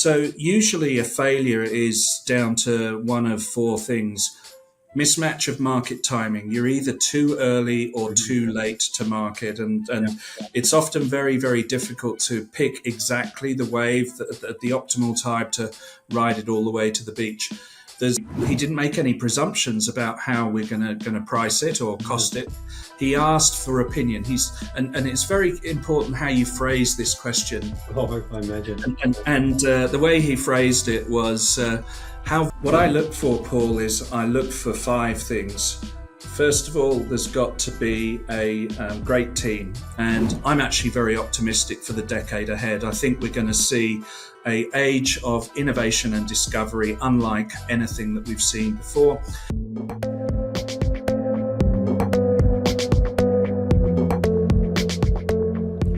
So usually a failure is down to one of four things. Mismatch of market timing. You're either too early or too late to market. And it's often very, very difficult to pick exactly the wave at the optimal time to ride it all the way to the beach. He didn't make any presumptions about how we're going to price it or cost it. He asked for opinion. And it's very important how you phrase this question. Oh, I imagine. And the way he phrased it was, what I look for, Paul, is I look for five things. First of all, there's got to be a great team. And I'm actually very optimistic for the decade ahead. I think we're going to see an age of innovation and discovery unlike anything that we've seen before.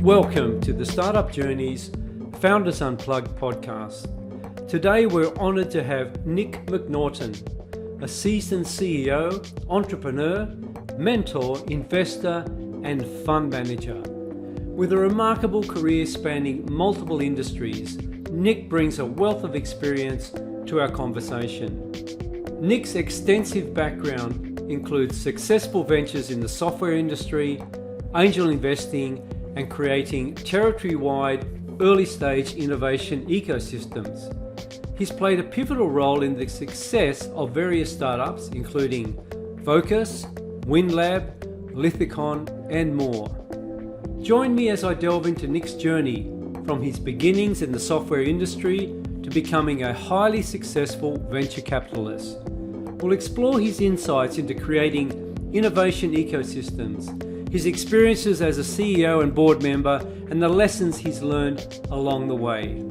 Welcome to the Startup Journeys Founders Unplugged podcast. Today we're honoured to have Nick McNaughton, a seasoned CEO, entrepreneur, mentor, investor and fund manager. With a remarkable career spanning multiple industries, Nick brings a wealth of experience to our conversation. Nick's extensive background includes successful ventures in the software industry, angel investing and creating territory-wide early-stage innovation ecosystems. He's played a pivotal role in the success of various startups, including Focus, Windlab, Lithicon, and more. Join me as I delve into Nick's journey from his beginnings in the software industry to becoming a highly successful venture capitalist. We'll explore his insights into creating innovation ecosystems, his experiences as a CEO and board member, and the lessons he's learned along the way.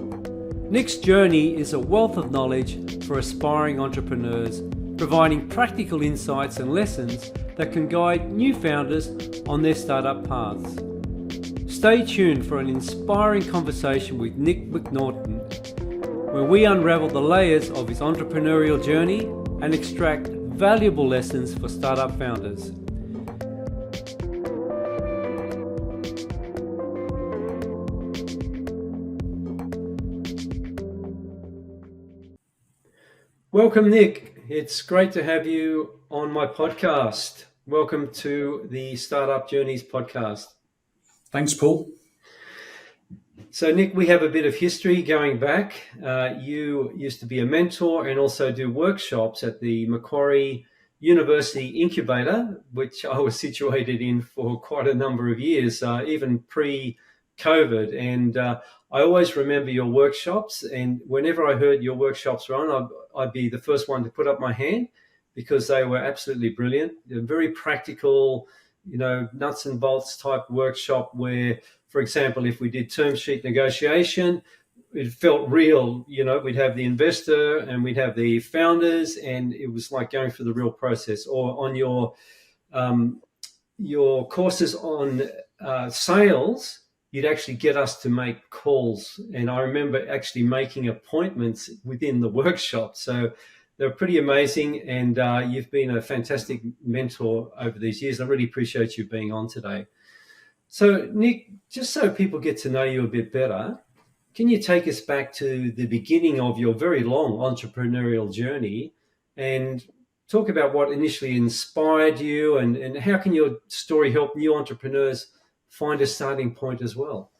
Nick's journey is a wealth of knowledge for aspiring entrepreneurs, providing practical insights and lessons that can guide new founders on their startup paths. Stay tuned for an inspiring conversation with Nick McNaughton, where we unravel the layers of his entrepreneurial journey and extract valuable lessons for startup founders. Welcome, Nick. It's great to have you on my podcast. Welcome to the Startup Journeys podcast. Thanks, Paul. So, Nick, we have a bit of history going back. You used to be a mentor and also do workshops at the Macquarie University Incubator, which I was situated in for quite a number of years, even pre-COVID. And I always remember your workshops. And whenever I heard your workshops run, I'd be the first one to put up my hand because they were absolutely brilliant. They're very practical, nuts and bolts type workshop where, for example, if we did term sheet negotiation, it felt real. We'd have the investor and we'd have the founders, and it was like going through the real process. Or on your courses on sales, you'd actually get us to make calls. And I remember actually making appointments within the workshop. So they're pretty amazing. And you've been a fantastic mentor over these years. I really appreciate you being on today. So, Nick, just so people get to know you a bit better, can you take us back to the beginning of your very long entrepreneurial journey and talk about what initially inspired you and how can your story help new entrepreneurs find a starting point as well?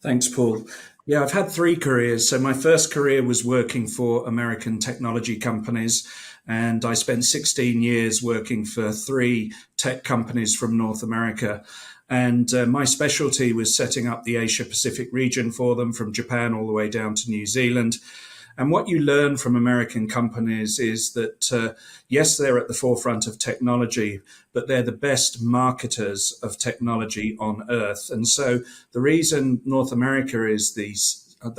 Thanks, Paul. Yeah, I've had three careers. So my first career was working for American technology companies, and I spent 16 years working for three tech companies from North America. And my specialty was setting up the Asia Pacific region for them, from Japan all the way down to New Zealand. And what you learn from American companies is that, yes, they're at the forefront of technology, but they're the best marketers of technology on earth. And so the reason North America is the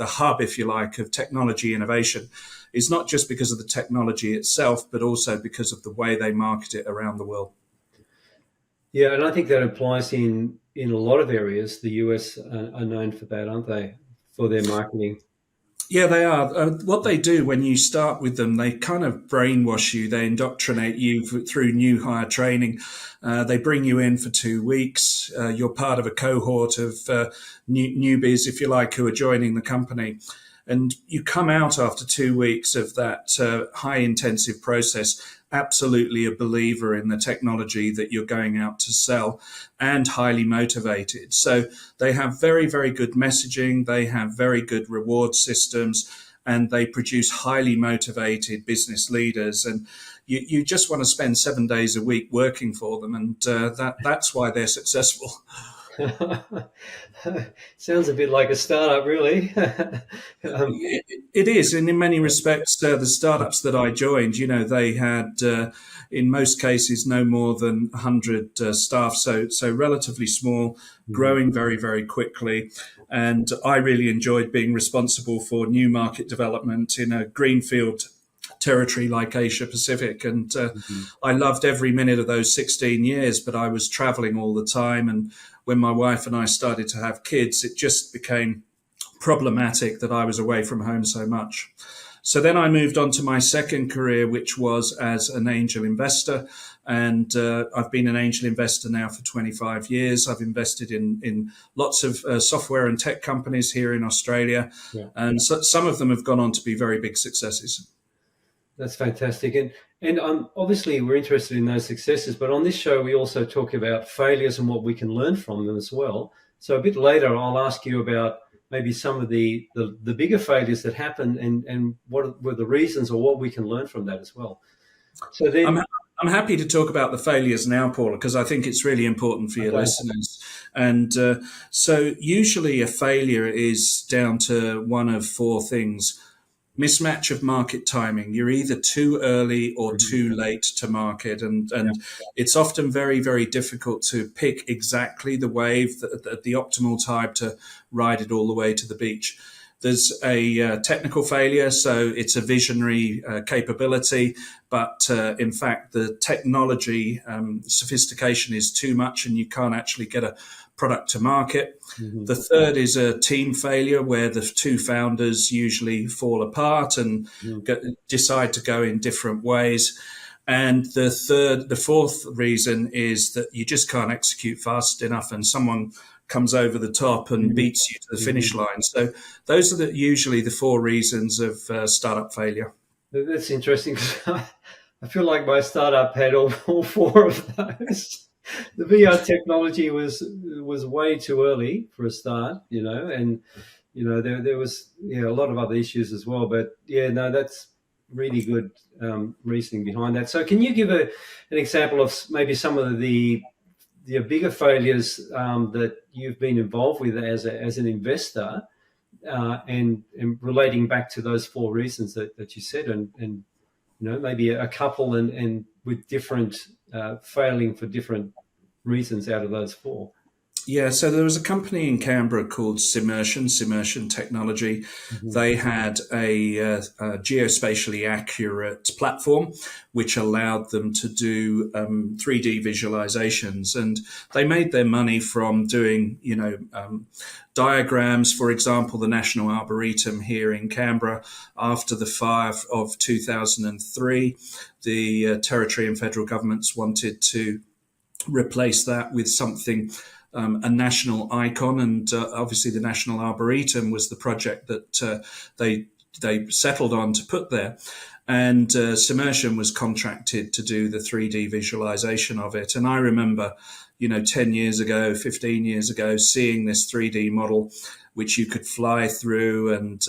hub, if you like, of technology innovation is not just because of the technology itself, but also because of the way they market it around the world. Yeah, and I think that applies in a lot of areas. The US are known for that, aren't they, for their marketing? Yeah, they are. What they do when you start with them, they kind of brainwash you. They indoctrinate you through new hire training. They bring you in for 2 weeks. You're part of a cohort of newbies, if you like, who are joining the company. And you come out after 2 weeks of that high intensive process, absolutely a believer in the technology that you're going out to sell and highly motivated. So they have very, very good messaging. They have very good reward systems, and they produce highly motivated business leaders. And you just want to spend 7 days a week working for them. And that's why they're successful. Sounds a bit like a startup, really. It is, and in many respects, the startups that I joined, they had, in most cases, no more than 100 staff, so relatively small, growing very, very quickly. And I really enjoyed being responsible for new market development in a greenfield territory like Asia Pacific. And I loved every minute of those 16 years, but I was traveling all the time. And when my wife and I started to have kids, it just became problematic that I was away from home so much. So then I moved on to my second career, which was as an angel investor. And I've been an angel investor now for 25 years. I've invested in lots of software and tech companies here in Australia. Yeah. And so, some of them have gone on to be very big successes. That's fantastic. And obviously we're interested in those successes, but on this show, we also talk about failures and what we can learn from them as well. So a bit later, I'll ask you about maybe some of the bigger failures that happen and what were the reasons or what we can learn from that as well. So then I'm happy to talk about the failures now, Paula, because I think it's really important for your listeners. And so usually a failure is down to one of four things. Mismatch of market timing. You're either too early or too late to market. And it's often very, very difficult to pick exactly the wave, the optimal time to ride it all the way to the beach. There's a technical failure, so it's a visionary capability, but in fact, the technology sophistication is too much and you can't actually get a product to market. The third is a team failure where the two founders usually fall apart and decide to go in different ways. And the fourth reason is that you just can't execute fast enough and someone comes over the top and beats you to the finish line. So those are usually the four reasons of startup failure. That's interesting because I feel like my startup had all four of those. The VR technology was way too early for a start, and there was a lot of other issues as well. But that's really good reasoning behind that. So can you give an example of maybe some of the bigger failures that you've been involved with as an investor, and relating back to those four reasons that you said, and maybe a couple and with different failing for different reasons out of those four? Yeah, so there was a company in Canberra called Simmersion Technology. They had a geospatially accurate platform which allowed them to do 3D visualizations, and they made their money from doing, diagrams. For example, the National Arboretum here in Canberra, after the fire of 2003, the territory and federal governments wanted to replace that with something, a national icon, and obviously the National Arboretum was the project that they settled on to put there. And Simmersion was contracted to do the 3D visualization of it. And I remember, 10 years ago, 15 years ago, seeing this 3D model, which you could fly through and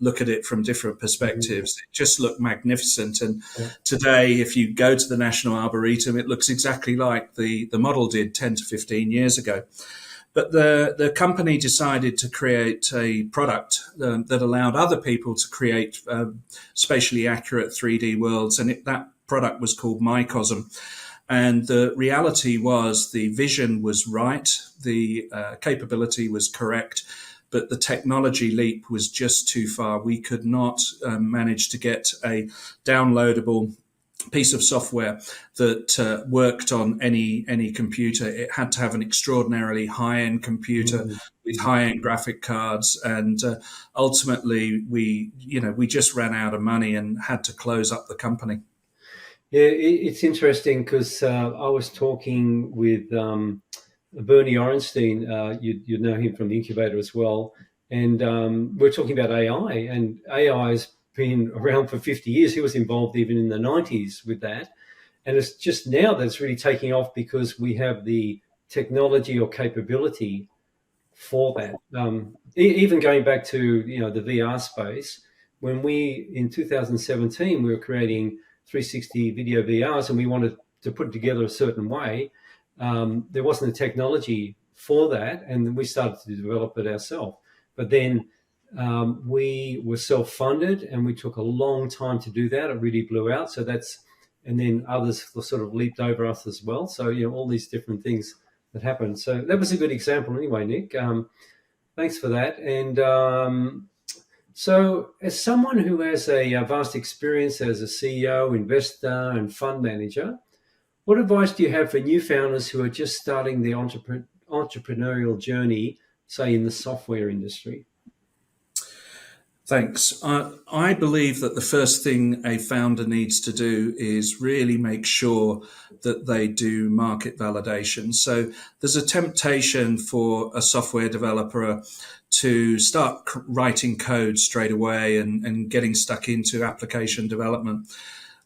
look at it from different perspectives. It just looked magnificent. And today, if you go to the National Arboretum, it looks exactly like the model did 10 to 15 years ago. But the company decided to create a product that allowed other people to create spatially accurate 3D worlds. And that product was called Micosm. And the reality was the vision was right, the capability was correct, but the technology leap was just too far. We could not manage to get a downloadable piece of software that worked on any computer. It had to have an extraordinarily high-end computer with high-end graphic cards, and ultimately we just ran out of money and had to close up the company. Yeah, it's interesting because I was talking with Bernie Orenstein. You know him from the incubator as well, And we're talking about AI, and AI has been around for 50 years. He was involved even in the 90s with that. And it's just now that it's really taking off because we have the technology or capability for that. Even going back to the VR space, when we in 2017 we were creating 360 video VRs, and we wanted to put it together a certain way. There wasn't a technology for that, and we started to develop it ourselves. But then we were self-funded, and we took a long time to do that. It really blew out. And then others sort of leaped over us as well. So all these different things that happened. So that was a good example, anyway, Nick. Thanks for that. And so, as someone who has a vast experience as a CEO, investor, and fund manager, what advice do you have for new founders who are just starting the entrepreneurial journey, say in the software industry? Thanks. I believe that the first thing a founder needs to do is really make sure that they do market validation. So there's a temptation for a software developer to start writing code straight away and getting stuck into application development.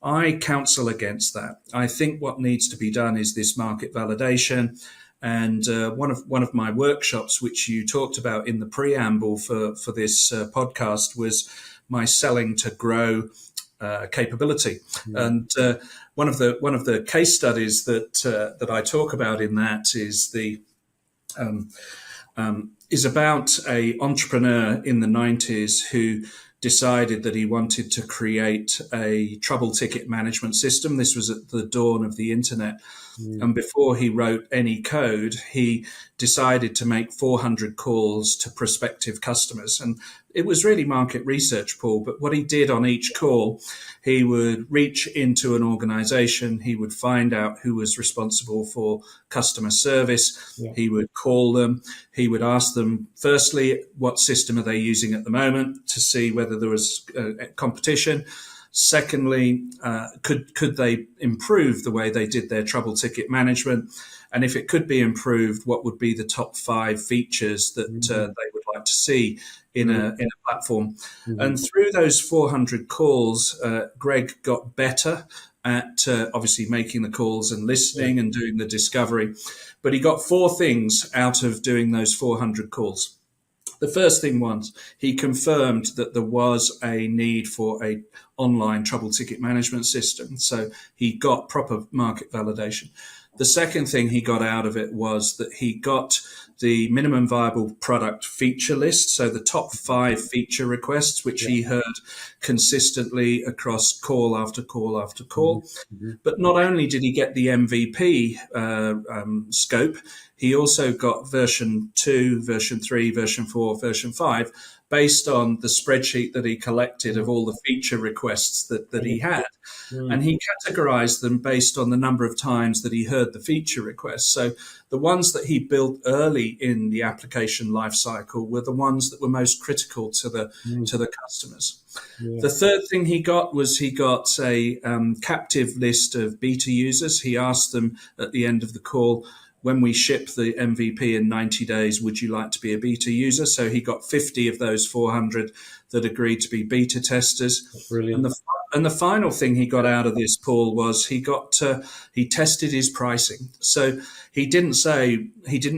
I counsel against that. I think what needs to be done is this market validation. And one of my workshops, which you talked about in the preamble for this podcast, was my selling to grow capability. And one of the case studies that I talk about in that is about a entrepreneur in the 90s who decided that he wanted to create a trouble ticket management system. This was at the dawn of the internet. And before he wrote any code, he decided to make 400 calls to prospective customers. And it was really market research, Paul. But what he did on each call, he would reach into an organization. He would find out who was responsible for customer service. Yeah. He would call them. He would ask them, firstly, what system are they using at the moment, to see whether there was competition. Secondly, could they improve the way they did their trouble ticket management? And if it could be improved, what would be the top 5 features that they would like to see in a platform? And through those 400 calls, Greg got better at obviously making the calls and listening and doing the discovery. But he got 4 things out of doing those 400 calls. The first thing was he confirmed that there was a need for a online trouble ticket management system. So he got proper market validation. The second thing he got out of it was that he got the minimum viable product feature list. So the top 5 feature requests, which he heard consistently across call after call after call. But not only did he get the MVP scope, he also got version 2, version 3, version 4, version 5, based on the spreadsheet that he collected of all the feature requests that he had. And he categorized them based on the number of times that he heard the feature requests. So the ones that he built early in the application lifecycle were the ones that were most critical to the customers. The third thing he got was he got a captive list of beta users. He asked them at the end of the call, when we ship the MVP in 90 days, would you like to be a beta user? So he got 50 of those 400 that agreed to be beta testers. Brilliant. And the final thing he got out of this, Paul, was he tested his pricing. So he didn't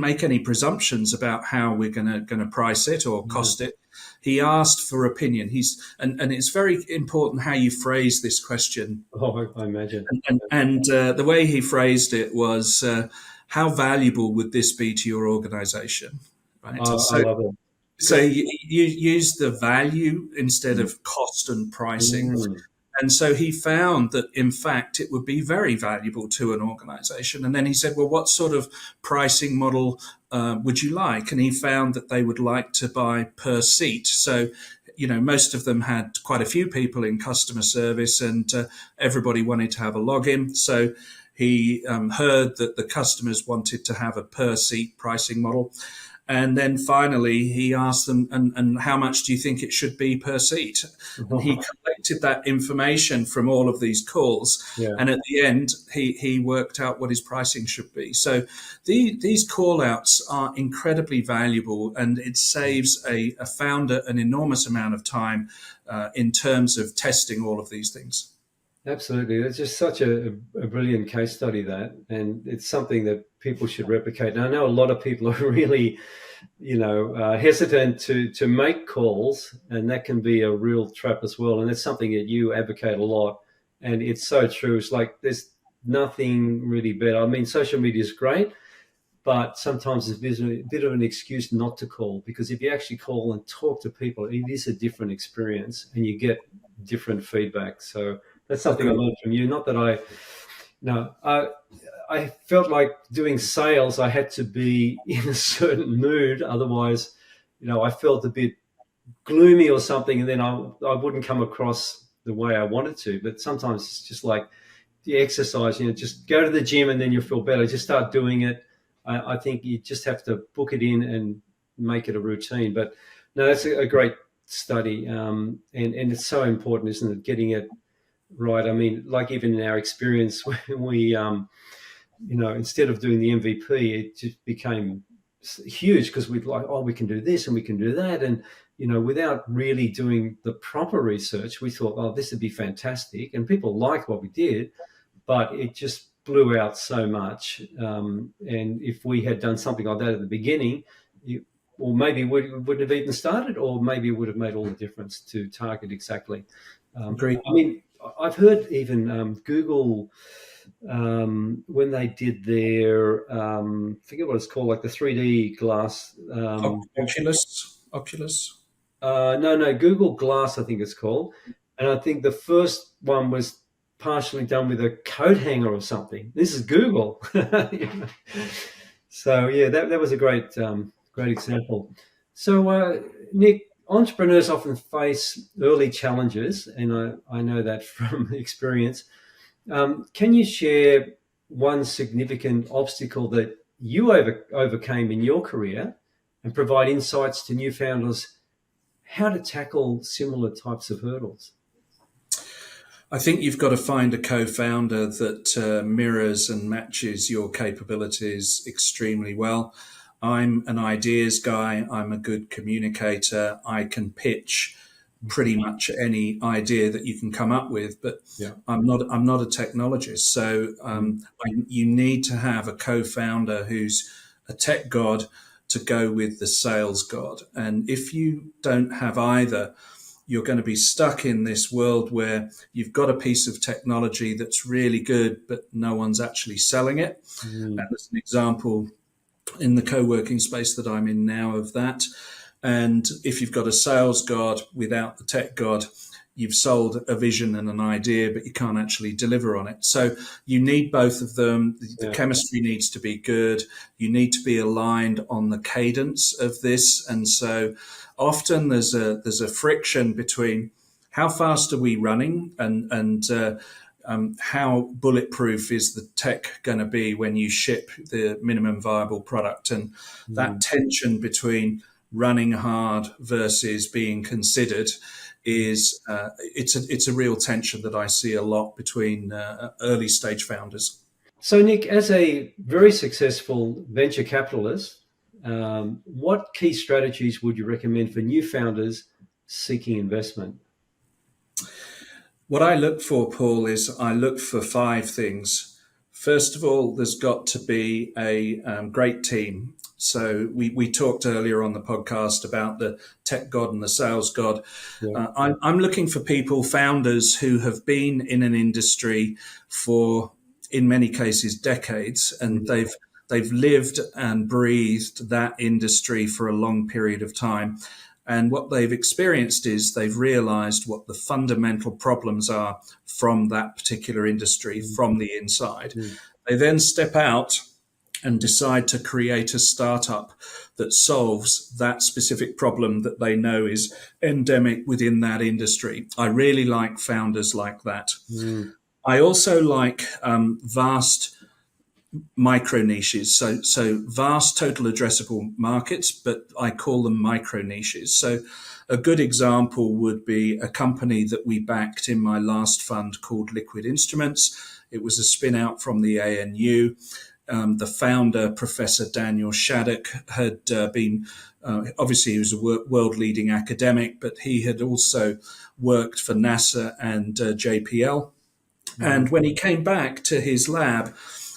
make any presumptions about how we're going to price it or cost it. He asked for opinion. And it's very important how you phrase this question. Oh, I imagine. And the way he phrased it was, how valuable would this be to your organization? Right. I love it. So you use the value instead of cost and pricing. And so he found that, in fact, it would be very valuable to an organization. And then he said, well, what sort of pricing model would you like? And he found that they would like to buy per seat. So, most of them had quite a few people in customer service, and everybody wanted to have a login. So he heard that the customers wanted to have a per seat pricing model. And then finally, he asked them, and how much do you think it should be per seat? And he collected that information from all of these calls. Yeah. And at the end, he worked out what his pricing should be. So these call outs are incredibly valuable, and it saves a founder an enormous amount of time in terms of testing all of these things. Absolutely. It's just such a brilliant case study, that, and it's something that people should replicate. And I know a lot of people are really, hesitant to make calls, and that can be a real trap as well. And it's something that you advocate a lot, and it's so true. It's like there's nothing really better. I mean, social media is great, but sometimes it's a bit of an excuse not to call, because if you actually call and talk to people, it is a different experience and you get different feedback. So that's something I learned from you. Not that I felt like doing sales, I had to be in a certain mood. Otherwise, I felt a bit gloomy or something, and then I wouldn't come across the way I wanted to. But sometimes it's just like the exercise, just go to the gym and then you'll feel better. Just start doing it. I think you just have to book it in and make it a routine. But no, that's a great study. And it's so important, isn't it, getting it right? I mean, like even in our experience, we, instead of doing the MVP, it just became huge, because we'd like, we can do this and we can do that. And, without really doing the proper research, we thought, this would be fantastic. And people liked what we did, but it just blew out so much. And if we had done something like that at the beginning, or maybe we wouldn't have even started, or maybe it would have made all the difference to target exactly. Agreed. I mean, I've heard even Google, when they did their, forget what it's called, like the 3D glass. Oculus. No, Google Glass, I think it's called. And I think the first one was partially done with a coat hanger or something. This is Google. So yeah, that was a great example. So Nick, entrepreneurs often face early challenges, and I know that from experience. Can you share one significant obstacle that you overcame in your career, and provide insights to new founders how to tackle similar types of hurdles? I think you've got to find a co-founder that mirrors and matches your capabilities extremely well. I'm an ideas guy. I'm a good communicator. I can pitch pretty much any idea that you can come up with, but Yeah. I'm not a technologist. So you need to have a co-founder who's a tech god to go with the sales god. And if you don't have either, you're going to be stuck in this world where you've got a piece of technology that's really good, but no one's actually selling it. And there's an example in the co-working space that I'm in now of that. And if you've got a sales god without the tech god, you've sold a vision and an idea, but you can't actually deliver on it. So you need both of them. The chemistry needs to be good. You need to be aligned on the cadence of this. And so often there's a friction between how fast are we running and how bulletproof is the tech going to be when you ship the minimum viable product, and that tension between running hard versus being considered is it's a real tension that I see a lot between early stage founders. So Nick, as a very successful venture capitalist, what key strategies would you recommend for new founders seeking investment? What I look for, Paul, is I look for 5 things. First of all, there's got to be a great team. So we talked earlier on the podcast about the tech god and the sales god. Yeah. I'm looking for people, founders who have been in an industry for, in many cases, decades, and they've lived and breathed that industry for a long period of time. And what they've experienced is they've realized what the fundamental problems are from that particular industry from the inside. They then step out and decide to create a startup that solves that specific problem that they know is endemic within that industry. I really like founders like that. I also like vast micro niches. So vast total addressable markets, but I call them micro niches. So a good example would be a company that we backed in my last fund called Liquid Instruments. It was a spin out from the ANU. The founder, Professor Daniel Shattuck, had been, obviously he was a world-leading academic, but he had also worked for NASA and JPL. And when he came back to his lab,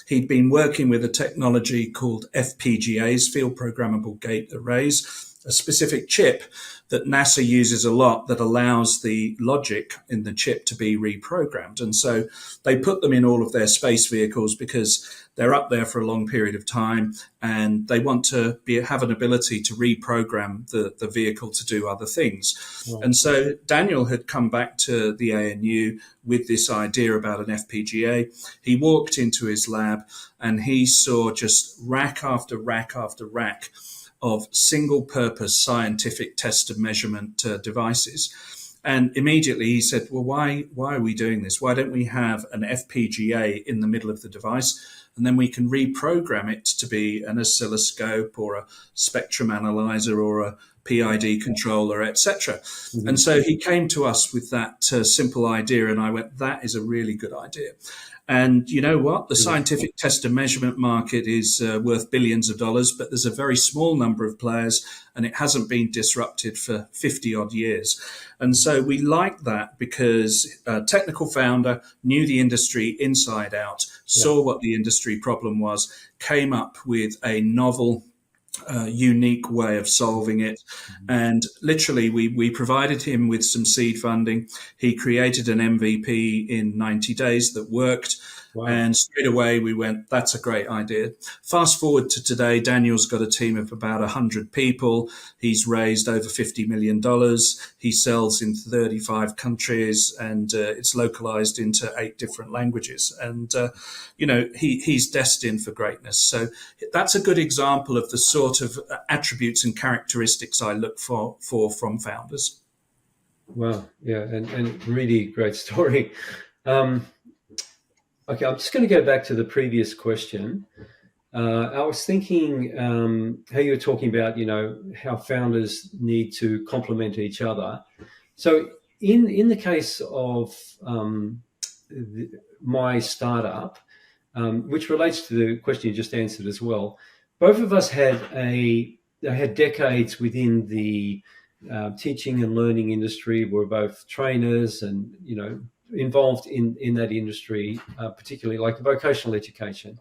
he'd been working with a technology called FPGAs, Field Programmable Gate Arrays, a specific chip that NASA uses a lot that allows the logic in the chip to be reprogrammed. And so they put them in all of their space vehicles because they're up there for a long period of time and they want to have an ability to reprogram the vehicle to do other things. Right. And so Daniel had come back to the ANU with this idea about an FPGA. He walked into his lab and he saw just rack after rack after rack of single-purpose scientific test and measurement devices. And immediately he said, well, why are we doing this? Why don't we have an FPGA in the middle of the device? And then we can reprogram it to be an oscilloscope or a spectrum analyzer or a PID controller, etc. Mm-hmm. And so he came to us with that simple idea, and I went, that is a really good idea. And you know what? The scientific test and measurement market is worth billions of dollars, but there's a very small number of players and it hasn't been disrupted for 50 odd years. And so we liked that because a technical founder knew the industry inside out, saw what the industry problem was, came up with a novel unique way of solving it. And literally we provided him with some seed funding. He created an MVP in 90 days that worked. Wow. And straight away we went, that's a great idea. Fast forward to today, Daniel's got a team of about 100 people. He's raised over $50 million. He sells in 35 countries and it's localized into 8 different languages. And, he's destined for greatness. So that's a good example of the sort of attributes and characteristics I look for from founders. Wow. Yeah. And really great story. Okay, I'm just going to go back to the previous question. I was thinking how you were talking about, how founders need to complement each other. So in the case of my startup, which relates to the question you just answered as well, both of us had decades within the teaching and learning industry. We're both trainers and, involved in that industry, particularly like vocational education.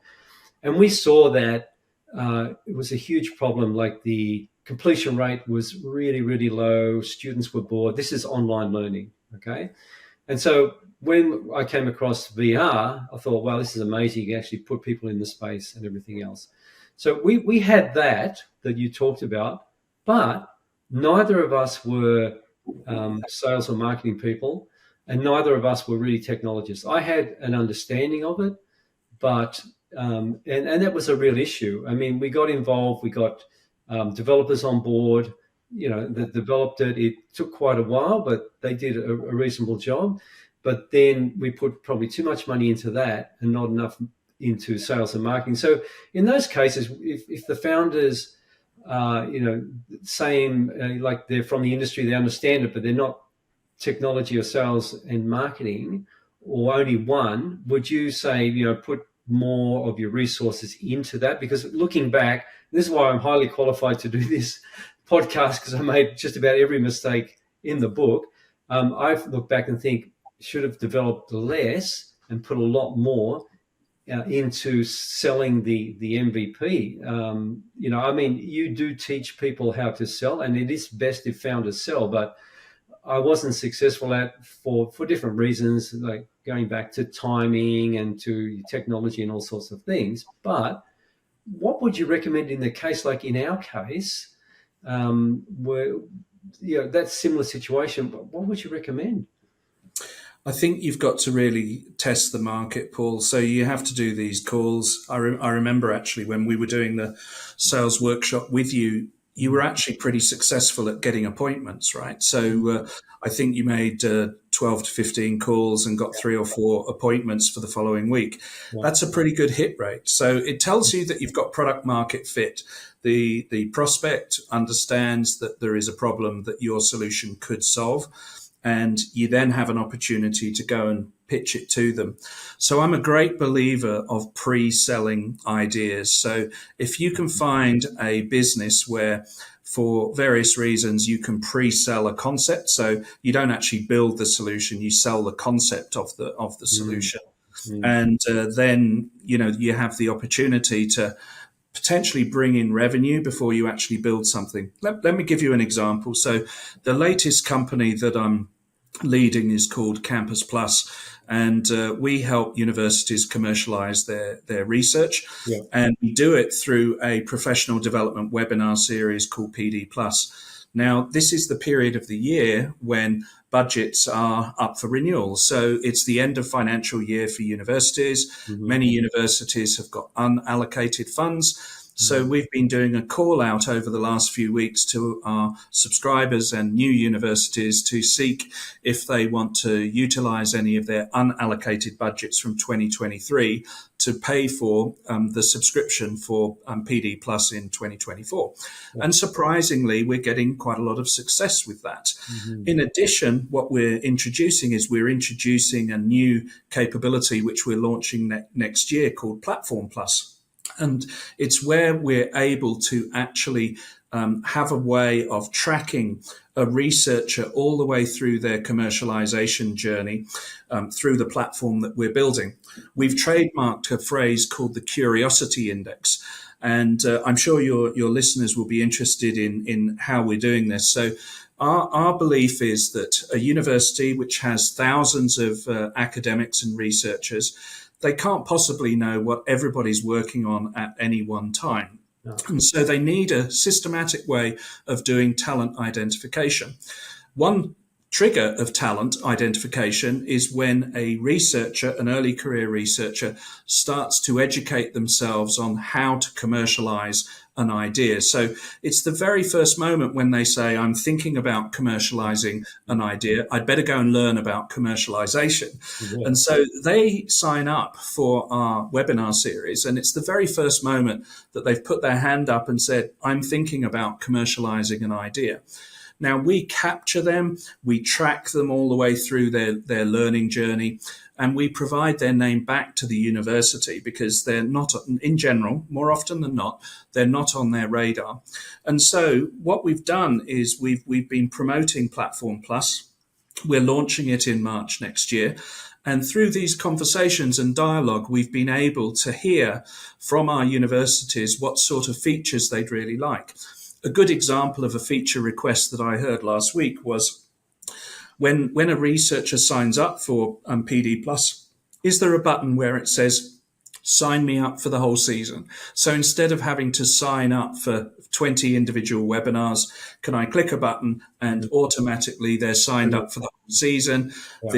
And we saw that it was a huge problem. Like the completion rate was really, really low. Students were bored. This is online learning, okay? And so when I came across VR, I thought, wow, this is amazing. You can actually put people in the space and everything else. So we had that you talked about, but neither of us were sales or marketing people. And neither of us were really technologists. I had an understanding of it, but and that was a real issue. I mean, we got involved. We got developers on board. That developed it. It took quite a while, but they did a reasonable job. But then we put probably too much money into that and not enough into sales and marketing. So in those cases, if the founders, same like they're from the industry, they understand it, but they're not technology or sales and marketing, or only one, would you say, put more of your resources into that? Because looking back, this is why I'm highly qualified to do this podcast, because I made just about every mistake in the book. I look back and think, should have developed less and put a lot more into selling the MVP. You do teach people how to sell, and it is best if founders sell, but I wasn't successful at for different reasons, like going back to timing and to technology and all sorts of things. But what would you recommend in the case, like in our case, where that similar situation? What would you recommend? I think you've got to really test the market, Paul. So you have to do these calls. I remember actually when we were doing the sales workshop with you, you were actually pretty successful at getting appointments, right? So I think you made 12 to 15 calls and got 3 or 4 appointments for the following week. Yeah. That's a pretty good hit rate. So it tells you that you've got product market fit. The prospect understands that there is a problem that your solution could solve, and you then have an opportunity to go and pitch it to them. So I'm a great believer of pre-selling ideas. So if you can find a business where for various reasons you can pre-sell a concept, so you don't actually build the solution, you sell the concept of the solution. And then you have the opportunity to potentially bring in revenue before you actually build something. Let me give you an example. So the latest company that I'm leading is called Campus Plus, and we help universities commercialize their research. Yeah. And we do it through a professional development webinar series called PD Plus. Now, this is the period of the year when budgets are up for renewal. So it's the end of financial year for universities. Many universities have got unallocated funds. So we've been doing a call out over the last few weeks to our subscribers and new universities to seek if they want to utilize any of their unallocated budgets from 2023 to pay for the subscription for PD Plus in 2024. Yeah. And surprisingly, we're getting quite a lot of success with that. In addition, what we're introducing a new capability which we're launching next year called Platform Plus. And it's where we're able to actually have a way of tracking a researcher all the way through their commercialization journey through the platform that we're building. We've trademarked a phrase called the Curiosity Index. And I'm sure your listeners will be interested in how we're doing this. So our belief is that a university which has thousands of academics and researchers, they can't possibly know what everybody's working on at any one time. No. And so they need a systematic way of doing talent identification. One trigger of talent identification is when a researcher, an early career researcher, starts to educate themselves on how to commercialize an idea. So it's the very first moment when they say, I'm thinking about commercializing an idea, I'd better go and learn about commercialization. Yeah. And so they sign up for our webinar series, and it's the very first moment that they've put their hand up and said, I'm thinking about commercializing an idea. Now, we capture them, we track them all the way through their learning journey, and we provide their name back to the university because they're not, in general, more often than not, they're not on their radar. And so what we've done is we've been promoting Platform Plus. We're launching it in March next year. And through these conversations and dialogue, we've been able to hear from our universities what sort of features they'd really like. A good example of a feature request that I heard last week was when a researcher signs up for PD Plus, is there a button where it says, sign me up for the whole season? So instead of having to sign up for 20 individual webinars, can I click a button and automatically they're signed up for the whole season? Yeah.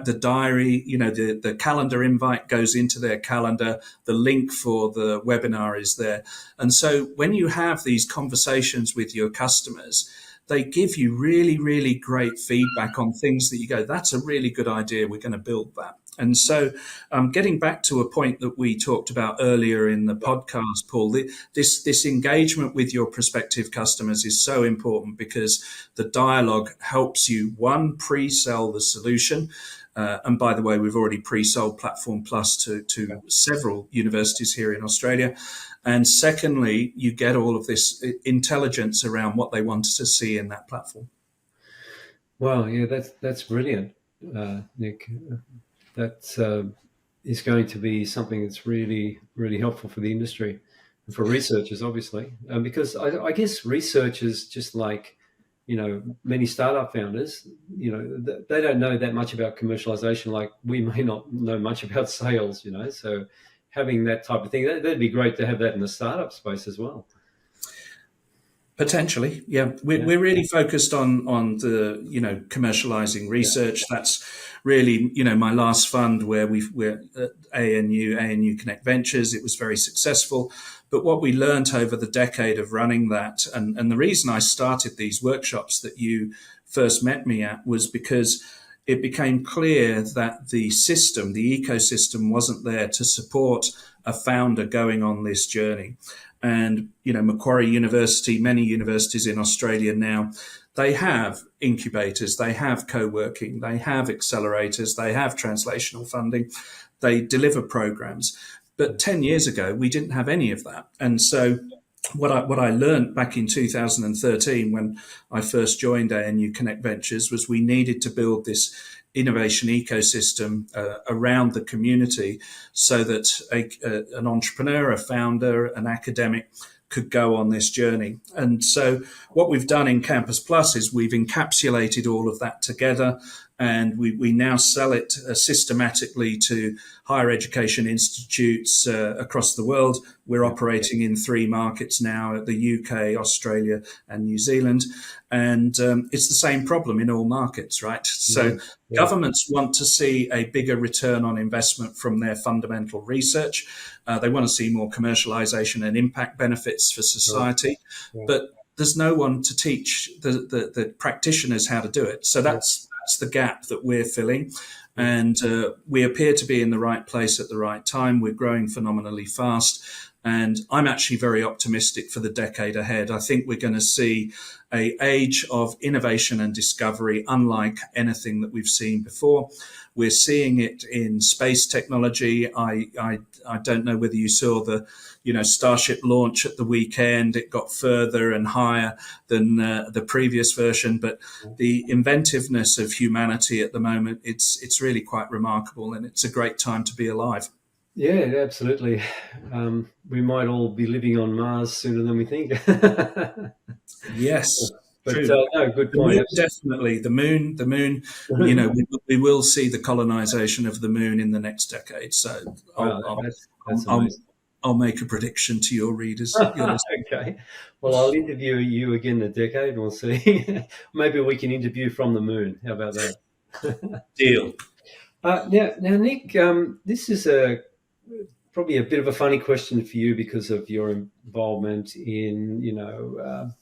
The diary, the calendar invite goes into their calendar. The link for the webinar is there. And so when you have these conversations with your customers, they give you really, really great feedback on things that you go, that's a really good idea. We're going to build that. And so getting back to a point that we talked about earlier in the podcast, Paul, this engagement with your prospective customers is so important because the dialogue helps you, one, pre-sell the solution. And by the way, we've already pre-sold Platform Plus to several universities here in Australia. And secondly, you get all of this intelligence around what they want to see in that platform. Wow, yeah, that's brilliant, Nick. That is going to be something that's really, really helpful for the industry and for researchers, obviously, because I guess researchers, just like, many startup founders, they don't know that much about commercialization. Like we may not know much about sales, so having that type of thing, that'd be great to have that in the startup space as well. Potentially, yeah. We're really focused on the commercializing research. That's really my last fund where we're at ANU Connect Ventures. It was very successful, but what we learned over the decade of running that, and the reason I started these workshops that you first met me at, was because it became clear that the ecosystem wasn't there to support a founder going on this journey. And, Macquarie University, many universities in Australia now, they have incubators, they have co-working, they have accelerators, they have translational funding, they deliver programs. But 10 years ago, we didn't have any of that. And so what I learned back in 2013 when I first joined ANU Connect Ventures was we needed to build this innovation ecosystem around the community so that an entrepreneur, a founder, an academic could go on this journey. And so what we've done in Campus Plus is we've encapsulated all of that together, and we now sell it systematically to higher education institutes across the world. We're operating in 3 markets now, the UK, Australia, and New Zealand. And it's the same problem in all markets, right? So governments want to see a bigger return on investment from their fundamental research. They want to see more commercialization and impact benefits for society. But there's no one to teach the practitioners how to do it. So that's the gap that we're filling. And we appear to be in the right place at the right time. We're growing phenomenally fast. And I'm actually very optimistic for the decade ahead. I think we're going to see an age of innovation and discovery unlike anything that we've seen before. We're seeing it in space technology. I don't know whether you saw the Starship launch at the weekend. It got further and higher than the previous version, but the inventiveness of humanity at the moment, it's really quite remarkable, and it's a great time to be alive. Yeah, absolutely. We might all be living on Mars sooner than we think. Yes, but true. No, good The point. moon, definitely. The moon. We will see the colonization of the moon in the next decade. So That's amazing. I'll make a prediction to your readers. Okay. Well, I'll interview you again in a decade, and we'll see. Maybe we can interview from the moon. How about that? Deal. Now, Nick, this is probably a bit of a funny question for you because of your involvement in,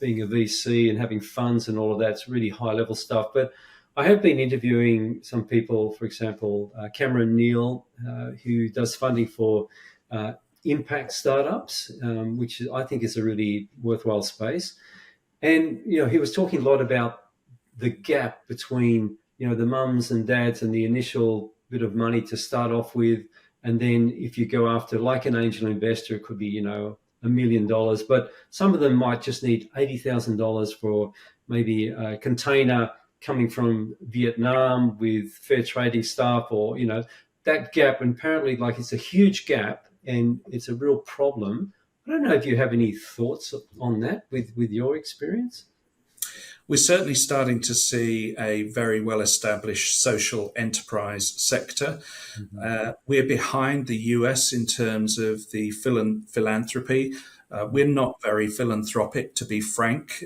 being a VC and having funds and all of that. It's really high-level stuff. But I have been interviewing some people, for example, Cameron Neal, who does funding for impact startups, which I think is a really worthwhile space. And, he was talking a lot about the gap between, the mums and dads and the initial bit of money to start off with. And then if you go after like an angel investor, it could be, $1 million, but some of them might just need $80,000 for maybe a container coming from Vietnam with fair trading staff, or, that gap. And apparently it's a huge gap and it's a real problem. I don't know if you have any thoughts on that with your experience. We're certainly starting to see a very well-established social enterprise sector. Mm-hmm. We're behind the US in terms of the philanthropy. We're not very philanthropic, to be frank,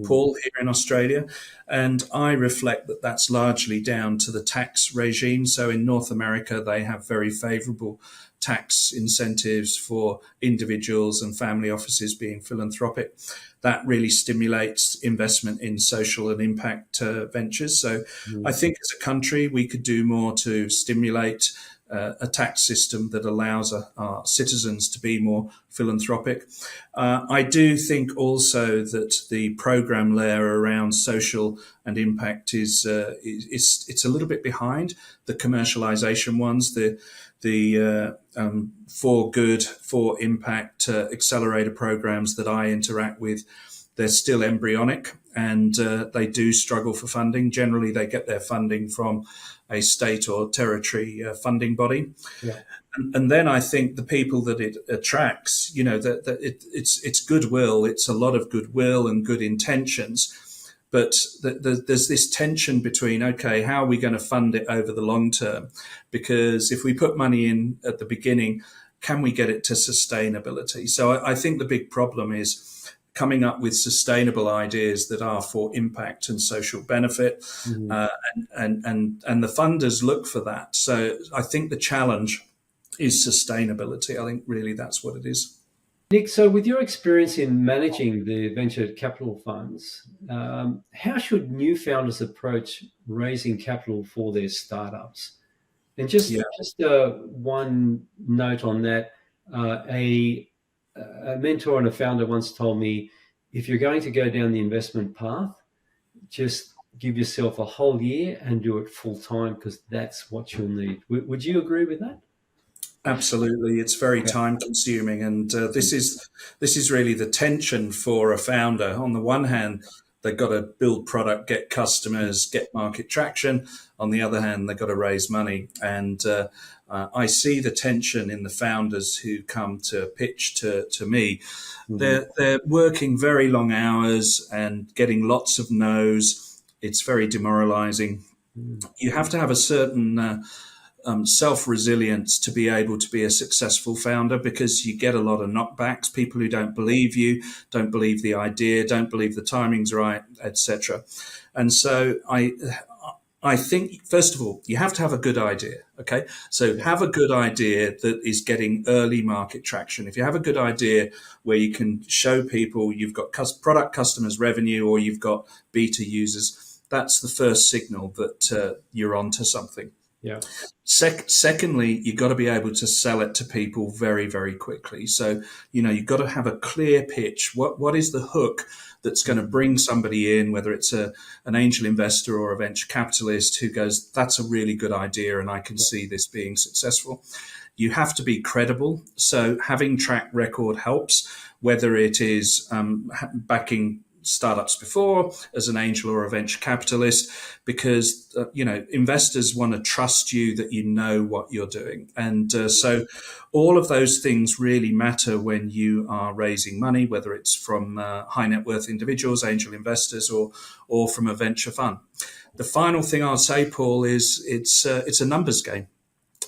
Paul, here in Australia. And I reflect that that's largely down to the tax regime. So in North America, they have very favourable tax incentives for individuals and family offices being philanthropic. That really stimulates investment in social and impact ventures. So I think as a country, we could do more to stimulate a tax system that allows our citizens to be more philanthropic. I do think also that the program layer around social and impact is it's a little bit behind the commercialization ones. The for good, for impact accelerator programs that I interact with, they're still embryonic, and they do struggle for funding. Generally, they get their funding from a state or territory funding body. Yeah. And then I think the people that it attracts, it's goodwill. It's a lot of goodwill and good intentions. But there's this tension between, okay, how are we going to fund it over the long term? Because if we put money in at the beginning, can we get it to sustainability? So I think the big problem is coming up with sustainable ideas that are for impact and social benefit, and the funders look for that. So I think the challenge is sustainability. I think really that's what it is. Nick, so with your experience in managing the venture capital funds, how should new founders approach raising capital for their startups? And just one note on that, a mentor and a founder once told me, if you're going to go down the investment path, just give yourself a whole year and do it full time, because that's what you'll need. Would you agree with that? Absolutely, it's very time consuming, and this is really the tension for a founder. On the one hand, they've got to build product, get customers, get market traction. On the other hand, they've got to raise money, and I see the tension in the founders who come to pitch to me. They're working very long hours and getting lots of no's. It's very demoralizing. You have to have a certain self-resilience to be able to be a successful founder, because you get a lot of knockbacks, people who don't believe you, don't believe the idea, don't believe the timing's right, etc. And so I think, first of all, you have to have a good idea. Okay, so have a good idea that is getting early market traction. If you have a good idea where you can show people you've got product, customers, revenue, or you've got beta users, that's the first signal that you're onto something. Yeah. Secondly, you've got to be able to sell it to people very, very quickly. So, you've got to have a clear pitch. What is the hook that's going to bring somebody in, whether it's an angel investor or a venture capitalist who goes, that's a really good idea and I can see this being successful. You have to be credible. So having track record helps, whether it is backing startups before as an angel or a venture capitalist, because investors want to trust you that you know what you're doing, and so all of those things really matter when you are raising money, whether it's from high net worth individuals, angel investors, or from a venture fund. The final thing I'll say, Paul, is it's a numbers game.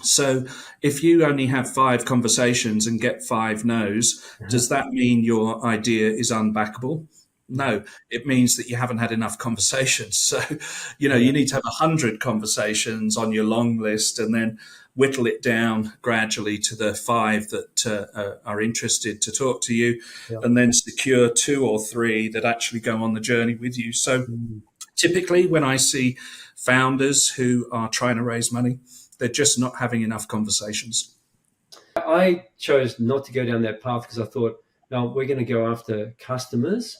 So if you only have 5 conversations and get 5 no's, does that mean your idea is unbackable? No, it means that you haven't had enough conversations. So, you need to have 100 conversations on your long list and then whittle it down gradually to the 5 that are interested to talk to you, and then secure 2 or 3 that actually go on the journey with you. So typically when I see founders who are trying to raise money, they're just not having enough conversations. I chose not to go down that path because I thought, no, we're going to go after customers,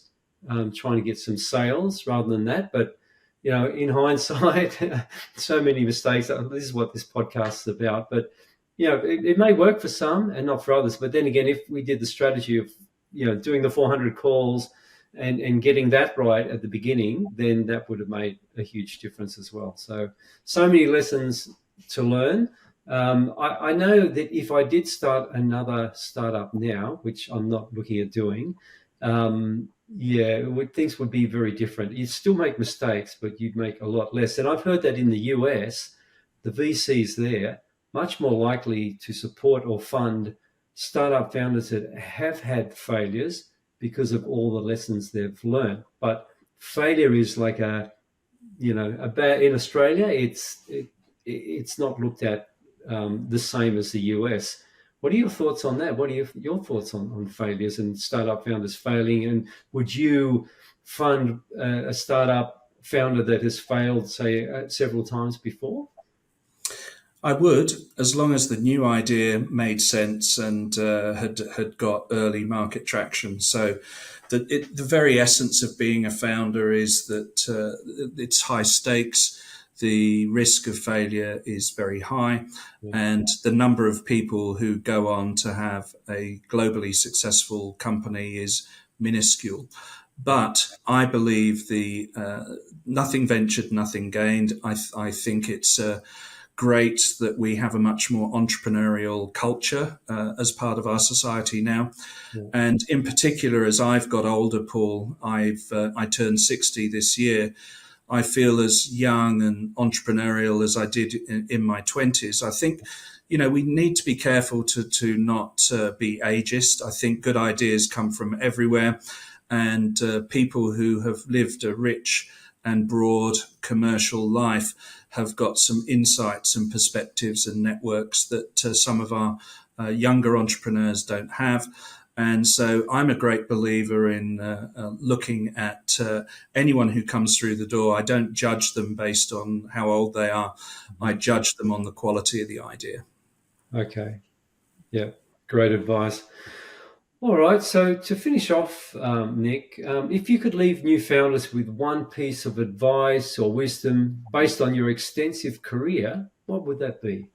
trying to get some sales rather than that. But, in hindsight, so many mistakes. This is what this podcast is about. But, it may work for some and not for others. But then again, if we did the strategy of, doing the 400 calls and getting that right at the beginning, then that would have made a huge difference as well. So many lessons to learn. I know that if I did start another startup now, which I'm not looking at doing, things would be very different. You'd still make mistakes, but you'd make a lot less. And I've heard that in the US, the VCs there much more likely to support or fund startup founders that have had failures because of all the lessons they've learned. But failure is like in Australia, it's not looked at the same as the US. What are your thoughts on that? What are your thoughts on failures and startup founders failing? And would you fund a startup founder that has failed, say, several times before? I would, as long as the new idea made sense and had got early market traction. So the very essence of being a founder is that it's high stakes. The risk of failure is very high, and the number of people who go on to have a globally successful company is minuscule. But I believe the nothing ventured, nothing gained. I think it's great that we have a much more entrepreneurial culture as part of our society now. And in particular, as I've got older, Paul, I turned 60 this year. I feel as young and entrepreneurial as I did in my 20s. I think, we need to be careful to not be ageist. I think good ideas come from everywhere. and people who have lived a rich and broad commercial life have got some insights and perspectives and networks that some of our younger entrepreneurs don't have. And so I'm a great believer in looking at anyone who comes through the door. I don't judge them based on how old they are. I judge them on the quality of the idea. Okay. Yeah, great advice. All right, so to finish off, Nick, if you could leave new founders with one piece of advice or wisdom based on your extensive career, what would that be?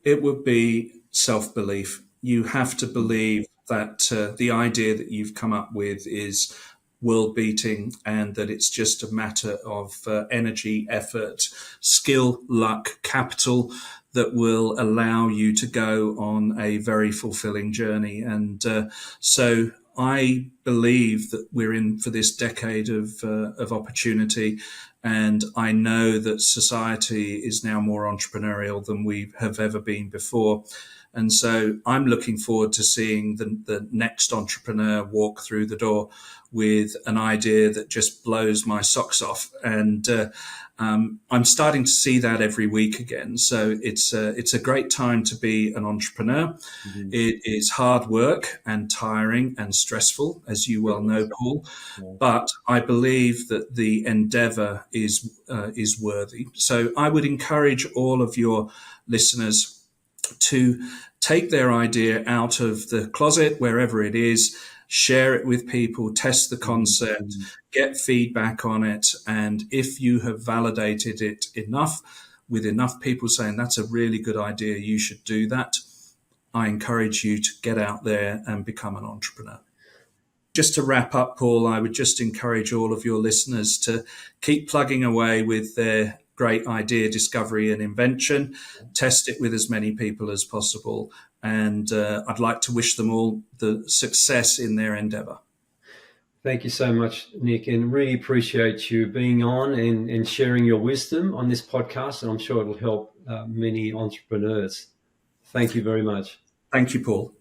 It would be self-belief. You have to believe that the idea that you've come up with is world-beating and that it's just a matter of energy, effort, skill, luck, capital that will allow you to go on a very fulfilling journey. And so I believe that we're in for this decade of opportunity. And I know that society is now more entrepreneurial than we have ever been before. And so I'm looking forward to seeing the next entrepreneur walk through the door with an idea that just blows my socks off. And I'm starting to see that every week again. So it's a great time to be an entrepreneur. Mm-hmm. It is hard work and tiring and stressful, as you well know, Paul. Yeah. But I believe that the endeavor is worthy. So I would encourage all of your listeners to take their idea out of the closet, wherever it is, share it with people, test the concept, get feedback on it. And if you have validated it enough, with enough people saying that's a really good idea, you should do that, I encourage you to get out there and become an entrepreneur. Just to wrap up, Paul, I would just encourage all of your listeners to keep plugging away with their great idea, discovery and invention. Test it with as many people as possible. And I'd like to wish them all the success in their endeavor. Thank you so much, Nick, and really appreciate you being on and sharing your wisdom on this podcast. And I'm sure it'll help many entrepreneurs. Thank you very much. Thank you, Paul.